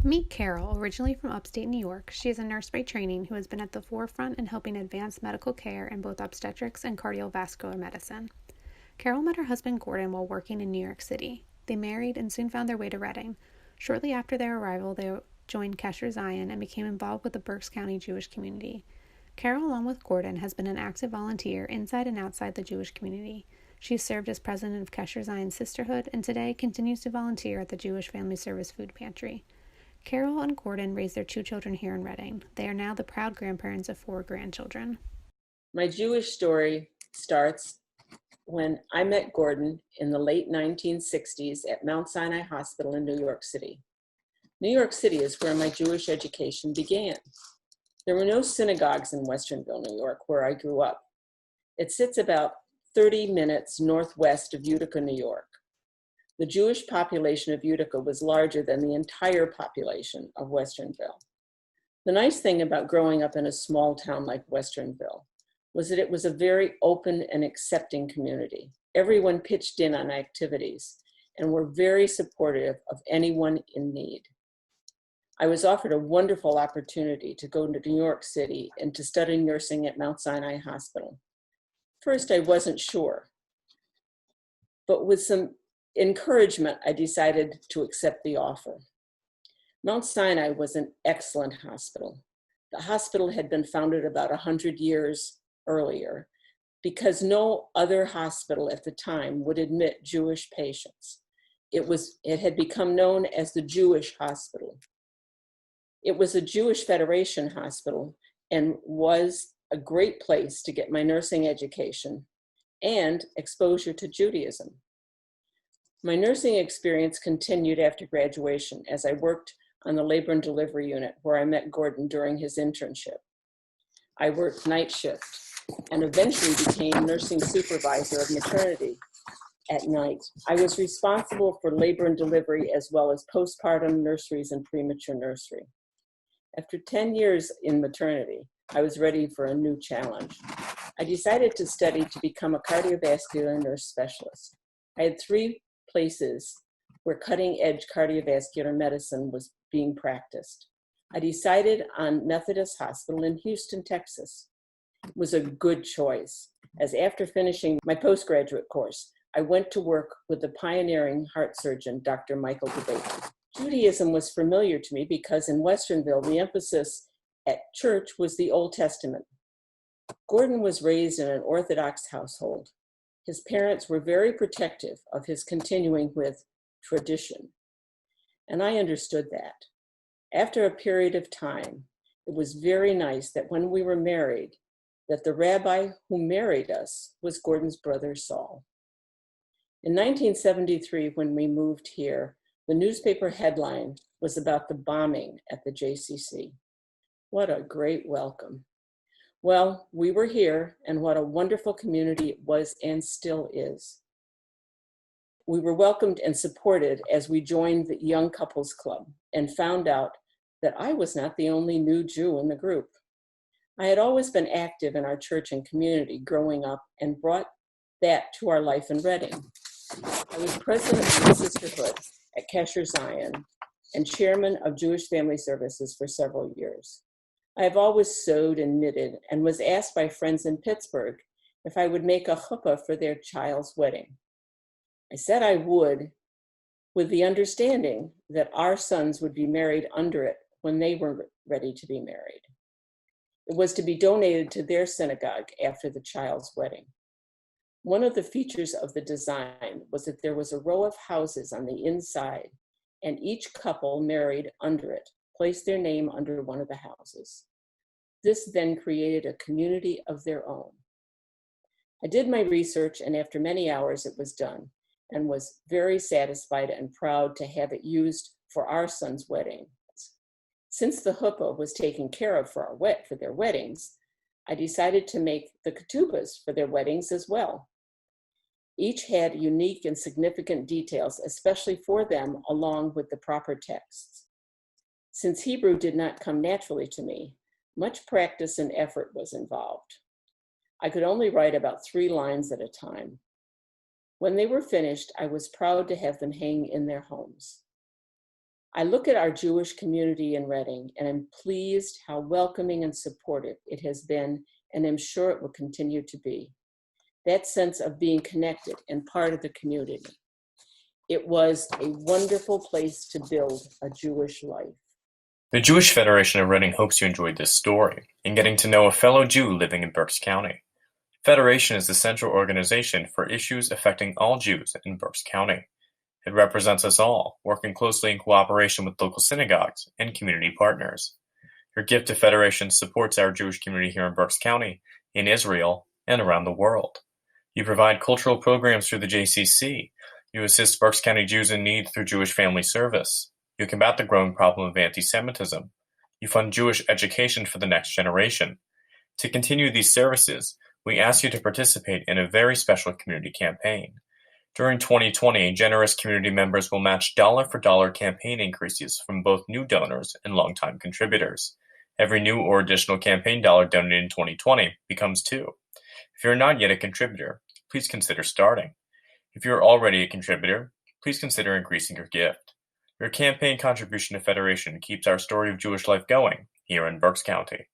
Meet Carol, originally from upstate New York. She is a nurse by training who has been at the forefront in helping advance medical care in both obstetrics and cardiovascular medicine. Carol met her husband Gordon while working in New York City. They married and soon found their way to Reading. Shortly after their arrival, they joined Kesher Zion and became involved with the Berks County Jewish community. Carol, along with Gordon, has been an active volunteer inside and outside the Jewish community. She served as president of Kesher Zion Sisterhood and today continues to volunteer at the Jewish Family Service Food Pantry. Carol and Gordon raised their 2 children here in Reading. They are now the proud grandparents of 4 grandchildren. My Jewish story starts when I met Gordon in the late 1960s at Mount Sinai Hospital in New York City. New York City is where my Jewish education began. There were no synagogues in Westernville, New York, where I grew up. It sits about 30 minutes northwest of Utica, New York. The Jewish population of Utica was larger than the entire population of Westernville. The nice thing about growing up in a small town like Westernville was that it was a very open and accepting community. Everyone pitched in on activities and were very supportive of anyone in need. I was offered a wonderful opportunity to go to New York City and to study nursing at Mount Sinai Hospital. First, I wasn't sure, but with some encouragement, I decided to accept the offer. Mount Sinai was an excellent hospital. The hospital had been founded about 100 years earlier because no other hospital at the time would admit Jewish patients. It had become known as the Jewish Hospital. It was a Jewish Federation hospital and was a great place to get my nursing education and exposure to Judaism. My nursing experience continued after graduation as I worked on the labor and delivery unit where I met Gordon during his internship. I worked night shift and eventually became nursing supervisor of maternity at night. I was responsible for labor and delivery as well as postpartum nurseries and premature nursery. After 10 years in maternity, I was ready for a new challenge. I decided to study to become a cardiovascular nurse specialist. I had 3 places where cutting-edge cardiovascular medicine was being practiced. I decided on Methodist Hospital in Houston, Texas. It was a good choice, as after finishing my postgraduate course, I went to work with the pioneering heart surgeon, Dr. Michael DeBacon. Judaism was familiar to me because in Westernville, the emphasis at church was the Old Testament. Gordon was raised in an Orthodox household. His parents were very protective of his continuing with tradition, and I understood that. After a period of time, it was very nice that when we were married, that the rabbi who married us was Gordon's brother Saul. In 1973, when we moved here, the newspaper headline was about the bombing at the JCC. What a great welcome. Well, we were here, and what a wonderful community it was and still is. We were welcomed and supported as we joined the Young Couples Club and found out that I was not the only new Jew in the group. I had always been active in our church and community growing up and brought that to our life in Reading. I was president of the sisterhood at Kesher Zion and chairman of Jewish Family Services for several years. I have always sewed and knitted and was asked by friends in Pittsburgh if I would make a chuppah for their child's wedding. I said I would, with the understanding that our sons would be married under it when they were ready to be married. It was to be donated to their synagogue after the child's wedding. One of the features of the design was that there was a row of houses on the inside, and each couple married under it placed their name under one of the houses. This then created a community of their own. I did my research, and after many hours it was done, and was very satisfied and proud to have it used for our son's wedding. Since the chuppah was taken care of for their weddings, I decided to make the ketubas for their weddings as well. Each had unique and significant details, especially for them, along with the proper texts. Since Hebrew did not come naturally to me, much practice and effort was involved. I could only write about 3 lines at a time. When they were finished, I was proud to have them hang in their homes. I look at our Jewish community in Reading and am pleased how welcoming and supportive it has been, and am sure it will continue to be. That sense of being connected and part of the community. It was a wonderful place to build a Jewish life. The Jewish Federation of Reading hopes you enjoyed this story in getting to know a fellow Jew living in Berks County. Federation is the central organization for issues affecting all Jews in Berks County. It represents us all, working closely in cooperation with local synagogues and community partners. Your gift to Federation supports our Jewish community here in Berks County, in Israel, and around the world. You provide cultural programs through the JCC. You assist Berks County Jews in need through Jewish Family Service. You combat the growing problem of anti-Semitism. You fund Jewish education for the next generation. To continue these services, we ask you to participate in a very special community campaign. During 2020, generous community members will match dollar-for-dollar campaign increases from both new donors and longtime contributors. Every new or additional campaign dollar donated in 2020 becomes two. If you're not yet a contributor, please consider starting. If you're already a contributor, please consider increasing your gift. Your campaign contribution to Federation keeps our story of Jewish life going here in Berks County.